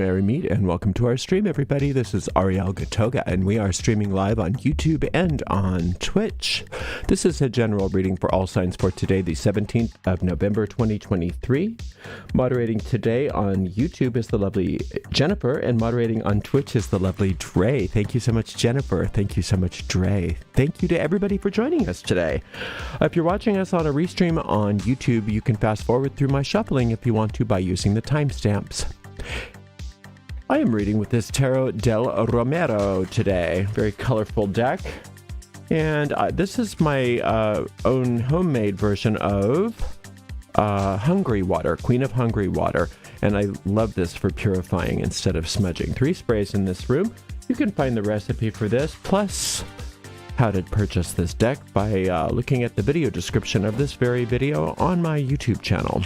Merry Meet, and welcome to our stream, everybody. This is Ariel Gatoga, and we are streaming live on YouTube and on Twitch. This is a general reading for all signs for today, the 17th of November, 2023. Moderating today on YouTube is the lovely Jennifer, and moderating on Twitch is the lovely Dre. Thank you so much, Jennifer. Thank you so much, Dre. Thank you to everybody for joining us today. If you're watching us on a restream on YouTube, you can fast forward through my shuffling if you want to by using the timestamps. I am reading with this Tarot del Romero today. Very colorful deck. And this is my own homemade version of Hungry Water, Queen of Hungry Water. And I love this for purifying instead of smudging. 3 sprays in this room. You can find the recipe for this, plus how to purchase this deck by looking at the video description of this very video on my YouTube channel.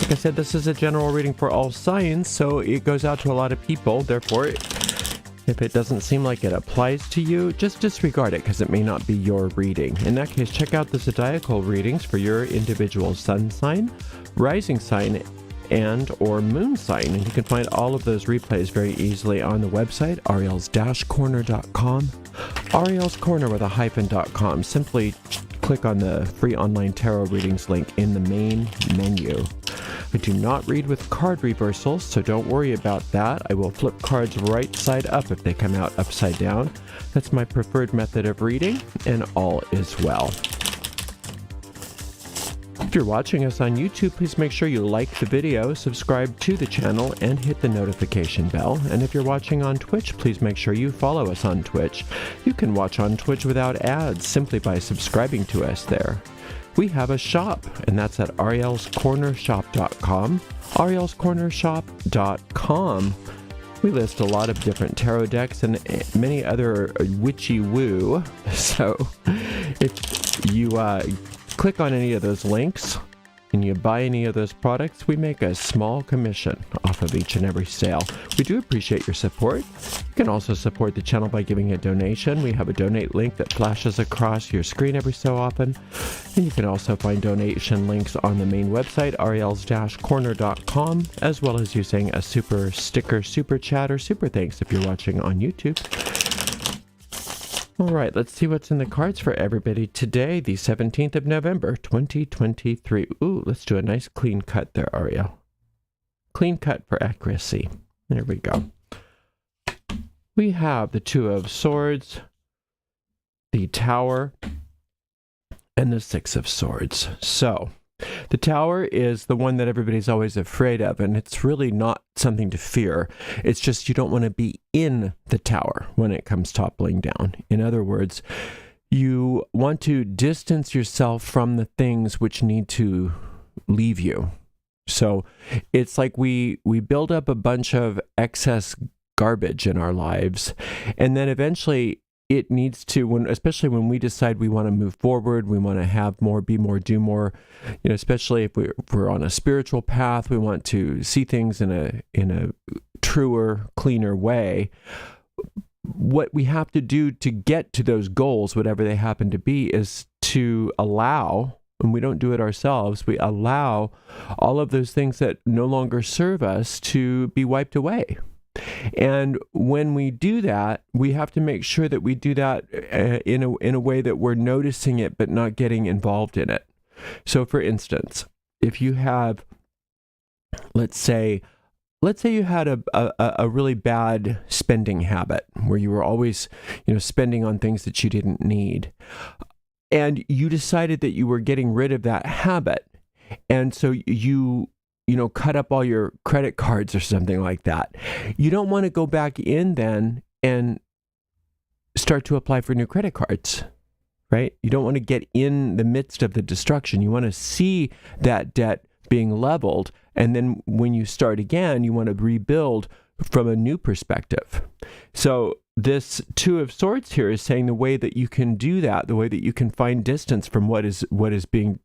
Like I said, this is a general reading for all signs, so it goes out to a lot of people. Therefore, if it doesn't seem like it applies to you, just disregard it because it may not be your reading. In that case, check out the zodiacal readings for your individual sun sign, rising sign, and or moon sign. And you can find all of those replays very easily on the website, ariels-corner.com. Ariel's Corner with a hyphen.com. Simply click on the free online tarot readings link in the main menu. I do not read with card reversals, so don't worry about that. I will flip cards right side up if they come out upside down. That's my preferred method of reading, and all is well. If you're watching us on YouTube, please make sure you like the video, subscribe to the channel, and hit the notification bell. And if you're watching on Twitch, please make sure you follow us on Twitch. You can watch on Twitch without ads simply by subscribing to us there. We have a shop, and that's at arielscornershop.com. arielscornershop.com. We list a lot of different tarot decks and many other witchy woo. So if you click on any of those links and you buy any of those products, we make a small commission off of each and every sale. We do appreciate your support. You can also support the channel by giving a donation. We have a donate link that flashes across your screen every so often. And you can also find donation links on the main website, ariels-corner.com, as well as using a super sticker, super chat, or super thanks if you're watching on YouTube. All right, let's see what's in the cards for everybody today, the 17th of November, 2023. Ooh, let's do a nice clean cut there, Ariel. Clean cut for accuracy. There we go. We have the Two of Swords, the Tower, and the Six of Swords. So, the Tower is the one that everybody's always afraid of, and it's really not something to fear. It's just you don't want to be in the tower when it comes toppling down. In other words, you want to distance yourself from the things which need to leave you. So it's like we build up a bunch of excess garbage in our lives, and then eventually it needs to, especially when we decide we want to move forward, we want to have more, be more, do more, especially if we're on a spiritual path, we want to see things in a truer, cleaner way. What we have to do to get to those goals, whatever they happen to be, is to allow, and we don't do it ourselves, we allow all of those things that no longer serve us to be wiped away. And when we do that, we have to make sure that we do that in a way that we're noticing it but not getting involved in it. So for instance, if you have, let's say you had a really bad spending habit where you were always, spending on things that you didn't need, and you decided that you were getting rid of that habit, and so you cut up all your credit cards or something like that. You don't want to go back in then and start to apply for new credit cards, right? You don't want to get in the midst of the destruction. You want to see that debt being leveled, and then when you start again, you want to rebuild from a new perspective. So this Two of Swords here is saying the way that you can do that, the way that you can find distance from what is being,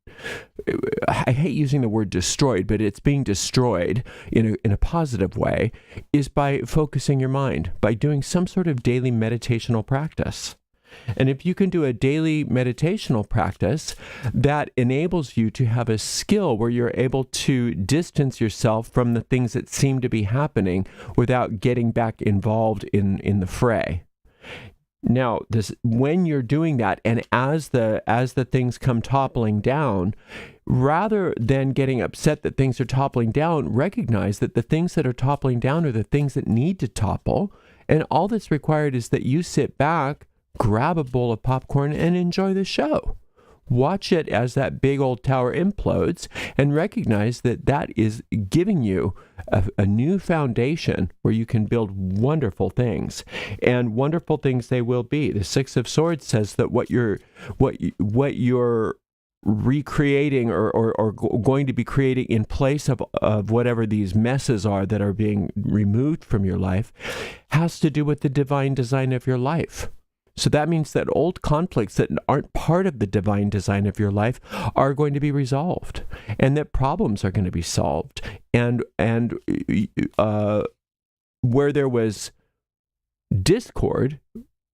I hate using the word destroyed, but it's being destroyed in a positive way, is by focusing your mind, by doing some sort of daily meditational practice. And if you can do a daily meditational practice, that enables you to have a skill where you're able to distance yourself from the things that seem to be happening without getting back involved in the fray. Now, when you're doing that, and as the things come toppling down, rather than getting upset that things are toppling down, recognize that the things that are toppling down are the things that need to topple, and all that's required is that you sit back, grab a bowl of popcorn, and enjoy the show. Watch it as that big old tower implodes, and recognize that that is giving you a new foundation where you can build wonderful things, and wonderful things they will be. The Six of Swords says that what you're recreating or going to be creating in place of whatever these messes are that are being removed from your life has to do with the divine design of your life. So that means that old conflicts that aren't part of the divine design of your life are going to be resolved, and that problems are going to be solved. And where there was discord,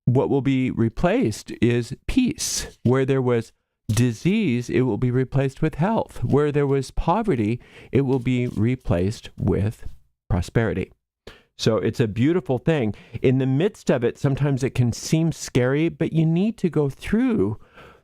what will be replaced is peace. Where there was disease, it will be replaced with health. Where there was poverty, it will be replaced with prosperity. So it's a beautiful thing. In the midst of it, sometimes it can seem scary, but you need to go through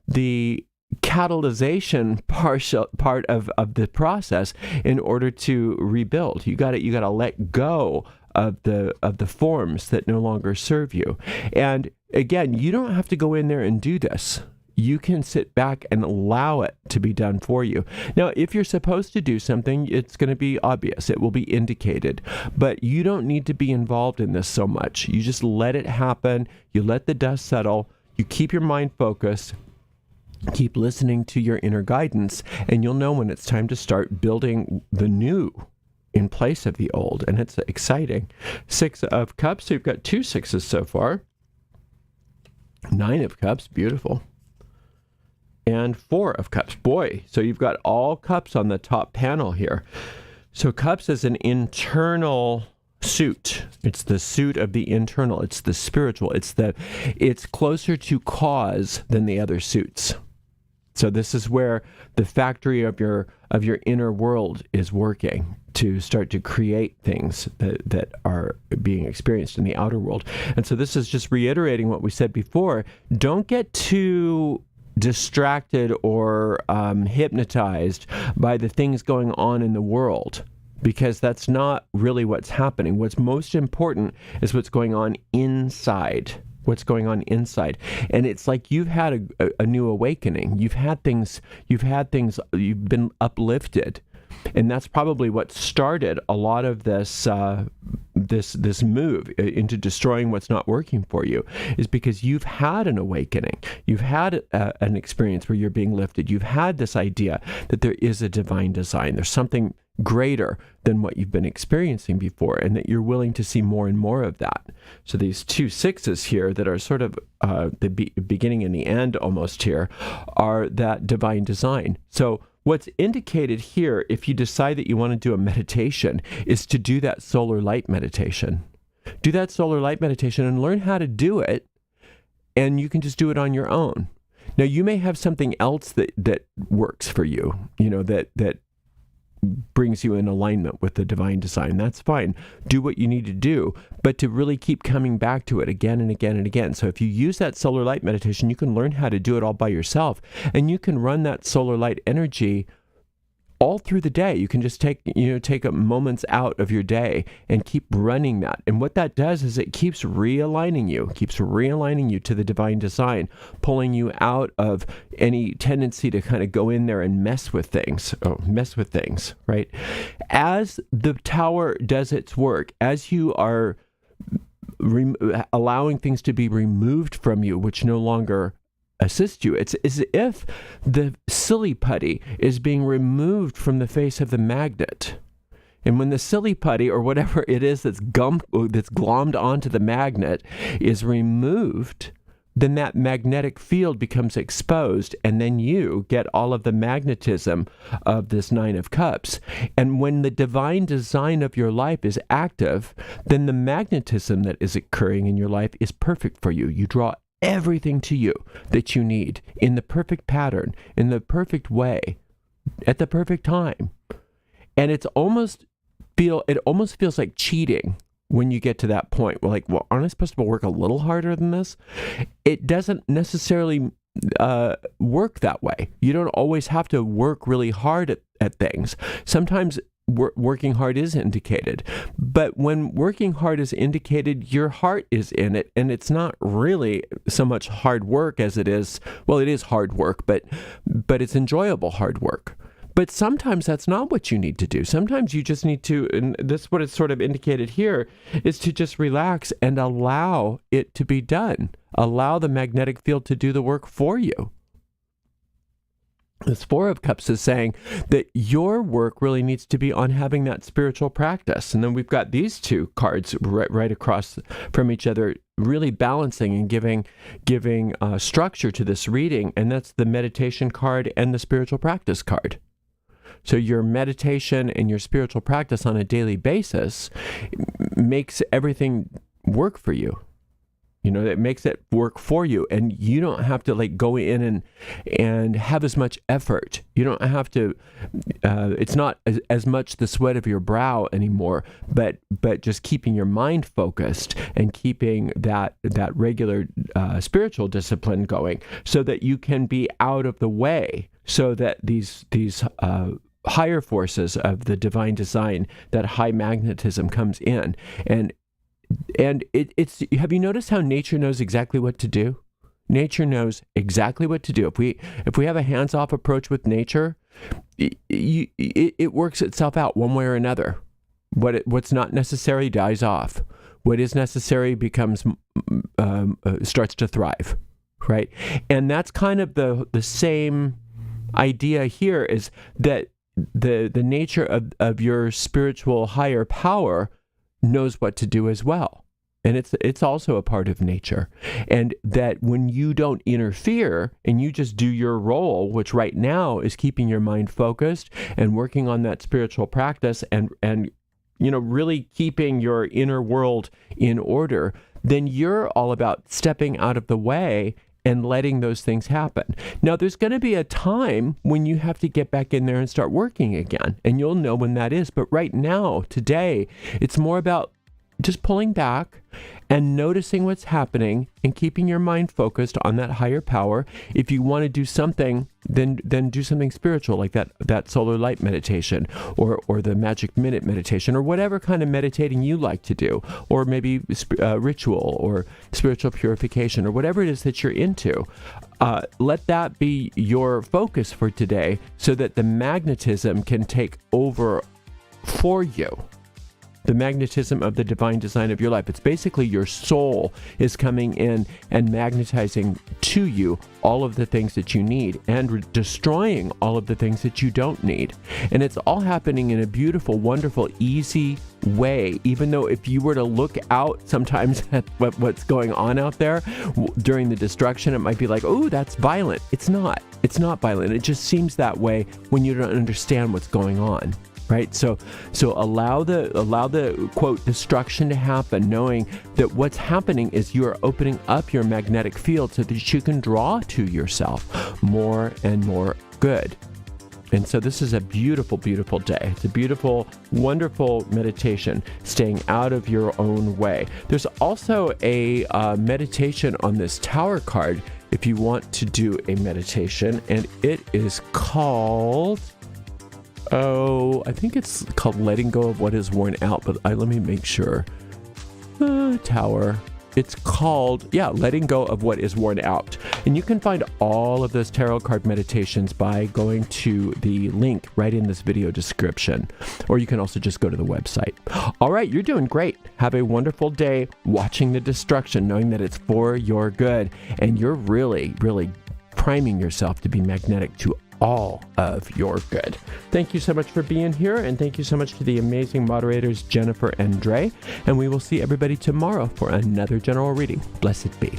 the catalyzation part of the process in order to rebuild. You got to let go of the forms that no longer serve you. And again, you don't have to go in there and do this. You can sit back and allow it to be done for you. Now, if you're supposed to do something, it's going to be obvious. It will be indicated. But you don't need to be involved in this so much. You just let it happen. You let the dust settle. You keep your mind focused. Keep listening to your inner guidance, and you'll know when it's time to start building the new in place of the old. And it's exciting. Six of Cups. So you've got 2 sixes so far. 9 of Cups. Beautiful. And 4 of Cups. Boy, so you've got all cups on the top panel here. So Cups is an internal suit. It's the suit of the internal. It's the spiritual. It's closer to cause than the other suits. So this is where the factory of your inner world is working to start to create things that are being experienced in the outer world. And so this is just reiterating what we said before. Don't get too distracted or hypnotized by the things going on in the world, because that's not really what's happening. What's most important is what's going on inside. What's going on inside. And it's like you've had a new awakening. You've been uplifted. And that's probably what started a lot of this this move into destroying what's not working for you, is because you've had an awakening. You've had an experience where you're being lifted. You've had this idea that there is a divine design. There's something greater than what you've been experiencing before, and that you're willing to see more and more of that. So these 2 sixes here that are sort of the beginning and the end almost here are that divine design. So what's indicated here, if you decide that you want to do a meditation, is to do that solar light meditation. Do that solar light meditation and learn how to do it, and you can just do it on your own. Now, you may have something else that works for you, that brings you in alignment with the divine design. That's fine. Do what you need to do, but to really keep coming back to it again and again and again. So if you use that solar light meditation, you can learn how to do it all by yourself, and you can run that solar light energy all through the day. You can just take moments out of your day and keep running that. And what that does is it keeps realigning you to the divine design, pulling you out of any tendency to kind of go in there and mess with things, right? As the tower does its work, as you are allowing things to be removed from you, which no longer assist you. It's as if the silly putty is being removed from the face of the magnet. And when the silly putty, or whatever it is that's glommed onto the magnet, is removed, then that magnetic field becomes exposed, and then you get all of the magnetism of this 9 of Cups. And when the divine design of your life is active, then the magnetism that is occurring in your life is perfect for you. You draw everything to you that you need in the perfect pattern, in the perfect way, at the perfect time. And it almost feels like cheating when you get to that point. We're like, well, aren't I supposed to work a little harder than this? It doesn't necessarily work that way. You don't always have to work really hard at things. Sometimes working hard is indicated, but when working hard is indicated, your heart is in it, and it's not really so much hard work as it is, well, it is hard work, but it's enjoyable hard work. But sometimes that's not what you need to do. Sometimes you just need to, and this is what it's sort of indicated here, is to just relax and allow it to be done. Allow the magnetic field to do the work for you. This Four of Cups is saying that your work really needs to be on having that spiritual practice. And then we've got these two cards right across from each other, really balancing and giving structure to this reading. And that's the meditation card and the spiritual practice card. So your meditation and your spiritual practice on a daily basis makes everything work for you. You know, it makes it work for you, and you don't have to like go in and have as much effort. You don't have to, it's not as much the sweat of your brow anymore, but just keeping your mind focused and keeping that regular spiritual discipline going so that you can be out of the way, so that these higher forces of the divine design, that high magnetism comes in. And it's have you noticed how nature knows exactly what to do? Nature knows exactly what to do. If we have a hands-off approach with nature, it works itself out one way or another. What's not necessary dies off. What is necessary becomes starts to thrive, right? And that's kind of the same idea here, is that the nature of your spiritual higher power knows what to do as well. And it's also a part of nature. And that when you don't interfere and you just do your role, which right now is keeping your mind focused and working on that spiritual practice and you know, really keeping your inner world in order, then you're all about stepping out of the way and letting those things happen. Now, there's going to be a time when you have to get back in there and start working again, and you'll know when that is. But right now, today, it's more about just pulling back and noticing what's happening and keeping your mind focused on that higher power. If you want to do something, then do something spiritual, like that solar light meditation or the magic minute meditation, or whatever kind of meditating you like to do, or maybe ritual or spiritual purification, or whatever it is that you're into. Let that be your focus for today, so that the magnetism can take over for you. The magnetism of the divine design of your life. It's basically your soul is coming in and magnetizing to you all of the things that you need and destroying all of the things that you don't need. And it's all happening in a beautiful, wonderful, easy way. Even though if you were to look out sometimes at what's going on out there during the destruction, it might be like, oh, that's violent. It's not. It's not violent. It just seems that way when you don't understand what's going on. Right? So allow the quote destruction to happen, knowing that what's happening is you are opening up your magnetic field so that you can draw to yourself more and more good. And so this is a beautiful, beautiful day. It's a beautiful, wonderful meditation, staying out of your own way. There's also a meditation on this Tower card if you want to do a meditation, and it is called... I think it's called Letting Go of What Is Worn Out, but let me make sure. Tower. It's called, Letting Go of What Is Worn Out. And you can find all of those tarot card meditations by going to the link right in this video description. Or you can also just go to the website. All right, you're doing great. Have a wonderful day watching the destruction, knowing that it's for your good. And you're really, really priming yourself to be magnetic to all of your good. Thank you so much for being here, and thank you so much to the amazing moderators Jennifer and Dre, and we will see everybody tomorrow for another general reading. Blessed be.